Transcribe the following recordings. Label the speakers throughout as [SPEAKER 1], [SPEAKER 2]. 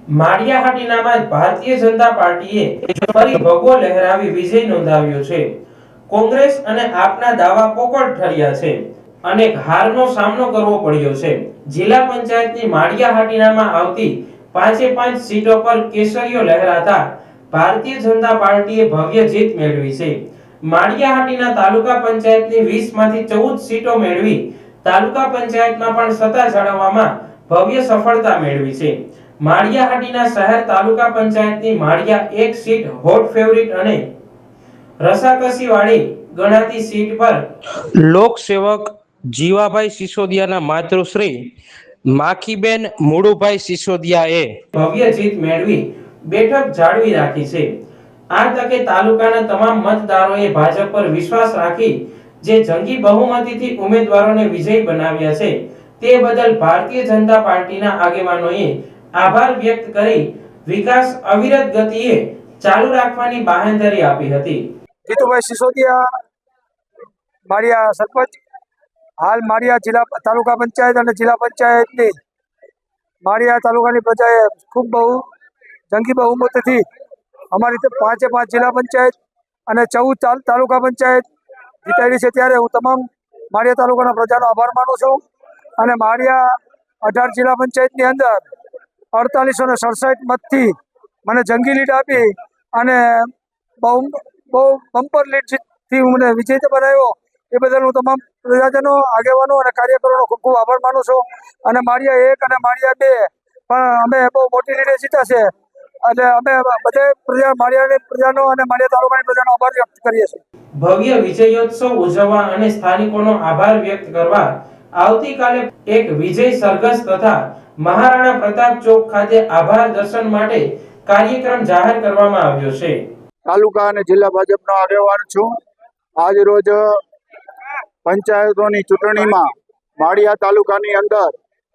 [SPEAKER 1] માળિયાહાટીનામાં ભારતીય જનતા પાર્ટીએ ફરી ભગવો લહેરાવી વિજય નોંધાવ્યો છે। કોંગ્રેસ અને આપના દાવા પોકળ ઠર્યા છે। અનેક હારનો સામનો કરવો પડ્યો છે। જિલ્લા પંચાયતની માળિયાહાટીનામાં આવતી 5 સીટો પર કેસરીઓ લહેરાતા ભારતીય જનતા પાર્ટીએ ભવ્ય જીત મેળવી છે। માળિયાહાટીના તાલુકા પંચાયતની 20 માંથી 14 સીટો મેળવી તાલુકા પંચાયતમાં પણ સત્તા જાળવવામાં ભવ્ય સફળતા મેળવી છે। માળિયાહાટીના શહેર તાલુકા પંચાયતની માળિયા એક સીટ હોટ ફેવરિટ અને રસાકસીવાળી ગણાતી સીટ પર લોકસેવક જીવાભાઈ સિસોદિયાના માતૃશ્રી માખીબેન મુળુભાઈ સિસોદિયાએ ભવ્ય જીત મેળવી બેઠક જાળવી રાખી છે। આ તકે તાલુકાના તમામ મતદારોએ ભાજપ પર વિશ્વાસ રાખી જે જંગી બહુમતીથી ઉમેદવારોને વિજયી બનાવ્યા છે તે બદલ ભારતીય જનતા પાર્ટીના આગેવાનોએ આભાર વ્યક્ત કરી વિકાસ અવિરત ગતિએ ચાલુ રાખવાની બાંહેધરી આપી હતી।
[SPEAKER 2] જીતુભાઈ સિસોદિયા માળિયા સરપંચ, હાલ માળિયા જિલ્લા તાલુકા પંચાયત અને જિલ્લા પંચાયતની માળિયા તાલુકાની પ્રજાએ ખૂબ જંગી બહુમતીથી અમારી 5 જિલ્લા પંચાયત અને 14 તાલુકા પંચાયત જીતાડી છે। ત્યારે હું તમામ માળિયા તાલુકાના પ્રજાનો આભાર માનું છું અને માળિયા 18 જિલ્લા પંચાયતની અંદર 4867 મતથી મને જંગી લીડ આપી અને બહુ બમ્પર લીડથી મને વિજેતા બનાવ્યો। એ બદલ હું તમામ પ્રજાજનો, આગેવાનો અને કાર્યકરોનો ખૂબ ખૂબ આભાર માનું છું અને માળિયા 1 અને માળિયા 2 પણ અમે બહુ મોટી લીડે જીત્યા છે એટલે અમે બધે માળિયાની પ્રજાનો અને માળિયા તાલુકાની પ્રજાનો આભાર વ્યક્ત કરીએ છીએ।
[SPEAKER 1] ભવ્ય વિજયોત્સવ ઉજવવા અને સ્થાનિકોનો આભાર વ્યક્ત કરવા આવતીકાલે એક વિજય સરઘસ તથા મહારાણા પ્રતાપ ચોક ખાતે આભાર દર્શન માટે કાર્યક્રમ જાહેર કરવામાં આવ્યો છે।
[SPEAKER 2] તાલુકા અને જિલ્લા ભાજપનો આગેવાન છું। આજ રોજ પંચાયતોની ચૂંટણીમાં માળિયા તાલુકાની અંદર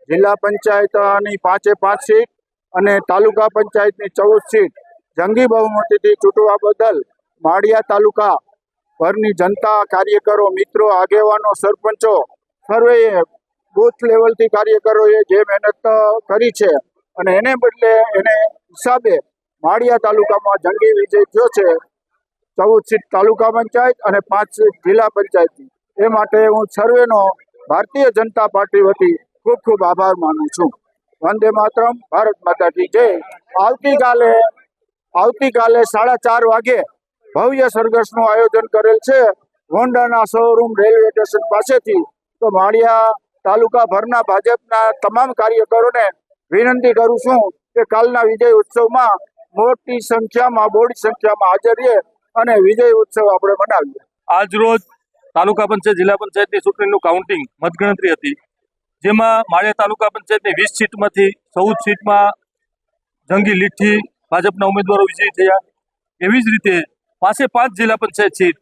[SPEAKER 2] જિલ્લા પંચાયતની 5 સીટ અને તાલુકા પંચાયતની 14 સીટ જંગી બહુમતીથી ચૂંટવા બદલ માળિયા તાલુકા ભરની જનતા, કાર્યકરો, મિત્રો, આગેવાનો, સરપંચો સર્વેએ બૂથ લેવલથી કાર્યકરોએ જે મહેનત કરી છે અને એને બદલે એને હિસાબે માળિયા તાલુકામાં જંગી વિજય થયો છે। 14 સીટ તાલુકા પંચાયત અને 5 સીટ જિલ્લા પંચાયતની। એ માટે હું સર્વેનો ભારતીય જનતા પાર્ટી વતી ખૂબ ખૂબ આભાર માનું છું। વંદે માતરમ, ભારત માતા કી જય। આવતીકાલે 4:30 વાગે ભવ્ય સરઘસનું આયોજન કરેલ છે હોન્ડાના શોરૂમ રેલવે સ્ટેશન પાસેથી। તો માળિયા તાલુકા ભરના ભાજપના તમામ કાર્યકરોને વિનંતી કરું છું કે કાલના વિજય ઉત્સવમાં મોટી સંખ્યામાં, બોડી સંખ્યામાં હાજર રહે અને વિજય ઉત્સવ આપણે મનાવીએ।
[SPEAKER 3] આજ રોજ તાલુકા પંચાયત, જિલ્લા પંચાયતની ચૂંટણીનું કાઉન્ટિંગ, મતગણતરી હતી, જેમાં માળિયા તાલુકા પંચાયતની 20 સીટમાંથી 14 સીટમાં જંગી લીડથી ભાજપના ઉમેદવારો વિજયી થયા। એવી જ રીતે 5 જિલ્લા પંચાયત સીટ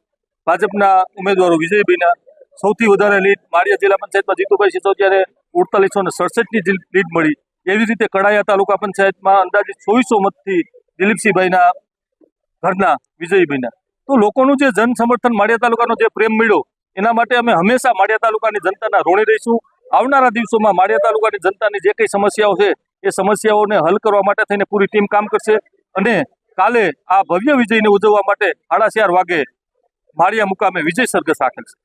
[SPEAKER 3] ભાજપના ઉમેદવારો વિજયી બન્યા। સૌથી વધારે લીડ માળિયા જિલ્લા પંચાયતમાં જીતુભાઈ સિસોદિયાને 4867ની લીડ મળી। એવી રીતે કડાયા તાલુકા પંચાયતમાં અંદાજિત 2400 મતથી દિલીપસિંહભાઈના ઘરના વિજયી બન્યા। તો લોકોનું જે જન સમર્થન, માળિયા તાલુકાનો જે પ્રેમ મળ્યો એના માટે અમે હંમેશા માળિયા તાલુકાની જનતાના ઋણી રહીશું। આવનારા દિવસોમાં માળિયા તાલુકાની જનતાની જે કંઈ સમસ્યાઓ છે એ સમસ્યાઓને હલ કરવા માટે થઈને પૂરી ટીમ કામ કરશે અને કાલે આ ભવ્ય વિજયને ઉજવવા માટે 4:30 વાગે માળિયા મુકામે વિજય સરઘસ રાખેલ છે।